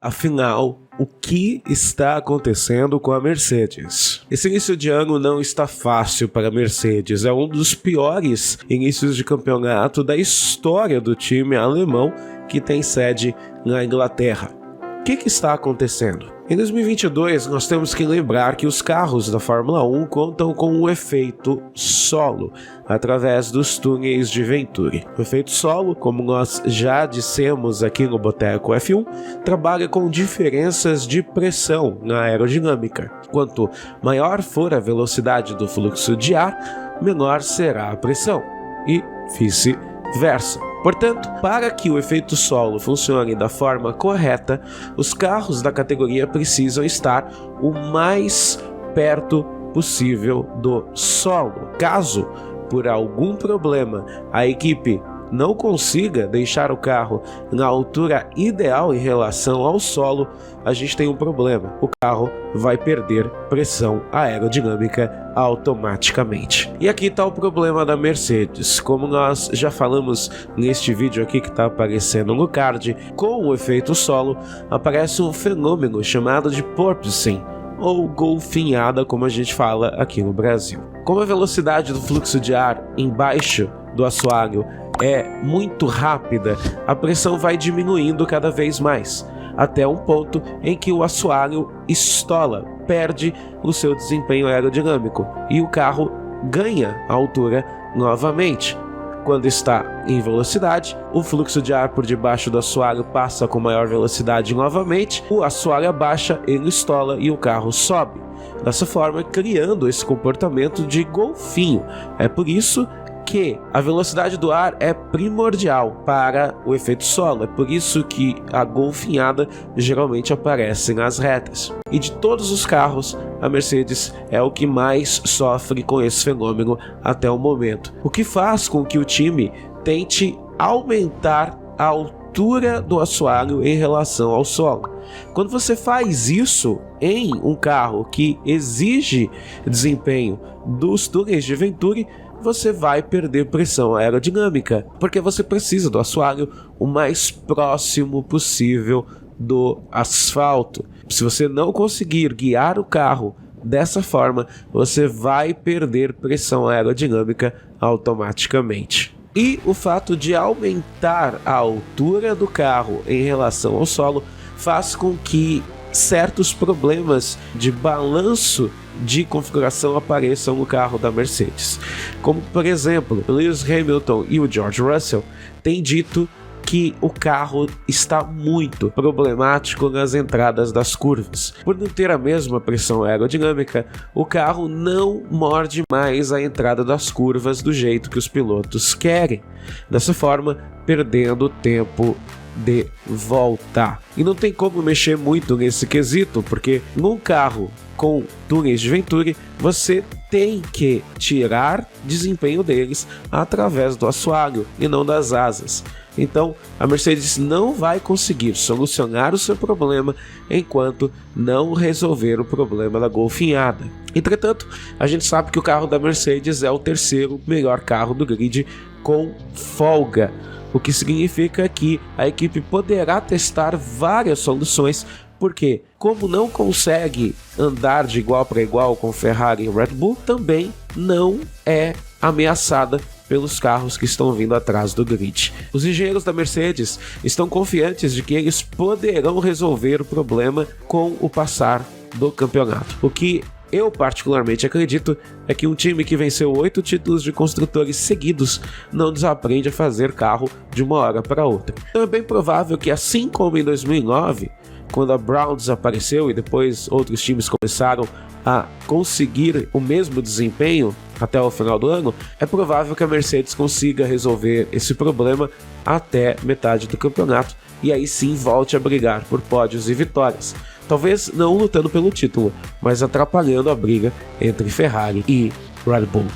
Afinal, o que está acontecendo com a Mercedes? Esse início de ano não está fácil para a Mercedes, é um dos piores inícios de campeonato da história do time alemão que tem sede na Inglaterra. O que está acontecendo? Em 2022, nós temos que lembrar que os carros da Fórmula 1 contam com um efeito solo, através dos túneis de Venturi. O efeito solo, como nós já dissemos aqui no Boteco F1, trabalha com diferenças de pressão na aerodinâmica. Quanto maior for a velocidade do fluxo de ar, menor será a pressão, e vice-versa. Portanto, para que o efeito solo funcione da forma correta, os carros da categoria precisam estar o mais perto possível do solo. Caso, por algum problema, a equipe não consiga deixar o carro na altura ideal em relação ao solo, a gente tem um problema. O carro vai perder pressão aerodinâmica automaticamente. E aqui está o problema da Mercedes. Como nós já falamos neste vídeo aqui que está aparecendo no card, com o efeito solo aparece um fenômeno chamado de porpoising, ou golfinhada, como a gente fala aqui no Brasil. Como a velocidade do fluxo de ar embaixo do assoalho é muito rápida, a pressão vai diminuindo cada vez mais, até um ponto em que o assoalho estola, perde o seu desempenho aerodinâmico e o carro ganha altura novamente. Quando está em velocidade, o fluxo de ar por debaixo do assoalho passa com maior velocidade novamente, o assoalho abaixa, ele estola e o carro sobe. Dessa forma, criando esse comportamento de golfinho. É por isso que a velocidade do ar é primordial para o efeito solo, é por isso que a golfinhada geralmente aparece nas retas. E de todos os carros, a Mercedes é o que mais sofre com esse fenômeno até o momento, o que faz com que o time tente aumentar a altura do assoalho em relação ao solo. Quando você faz isso em um carro que exige desempenho dos túneis de Venturi, você vai perder pressão aerodinâmica, porque você precisa do assoalho o mais próximo possível do asfalto. Se você não conseguir guiar o carro dessa forma, você vai perder pressão aerodinâmica automaticamente. E o fato de aumentar a altura do carro em relação ao solo faz com que certos problemas de balanço de configuração apareçam no carro da Mercedes. Como, por exemplo, Lewis Hamilton e o George Russell têm dito que o carro está muito problemático nas entradas das curvas. Por não ter a mesma pressão aerodinâmica, o carro não morde mais a entrada das curvas do jeito que os pilotos querem. Dessa forma, perdendo tempo de volta. E não tem como mexer muito nesse quesito, porque num carro com túneis de Venturi, você tem que tirar desempenho deles através do assoalho e não das asas. Então, a Mercedes não vai conseguir solucionar o seu problema enquanto não resolver o problema da golfinhada. Entretanto, a gente sabe que o carro da Mercedes é o terceiro melhor carro do grid com folga, o que significa que a equipe poderá testar várias soluções, porque, como não consegue andar de igual para igual com Ferrari e Red Bull, também não é ameaçada pelos carros que estão vindo atrás do grid. Os engenheiros da Mercedes estão confiantes de que eles poderão resolver o problema com o passar do campeonato. O que eu particularmente acredito é que um time que venceu 8 títulos de construtores seguidos não desaprende a fazer carro de uma hora para outra. Então é bem provável que, assim como em 2009, quando a Brown desapareceu e depois outros times começaram a conseguir o mesmo desempenho até o final do ano, é provável que a Mercedes consiga resolver esse problema até metade do campeonato e aí sim volte a brigar por pódios e vitórias. Talvez não lutando pelo título, mas atrapalhando a briga entre Ferrari e Red Bull.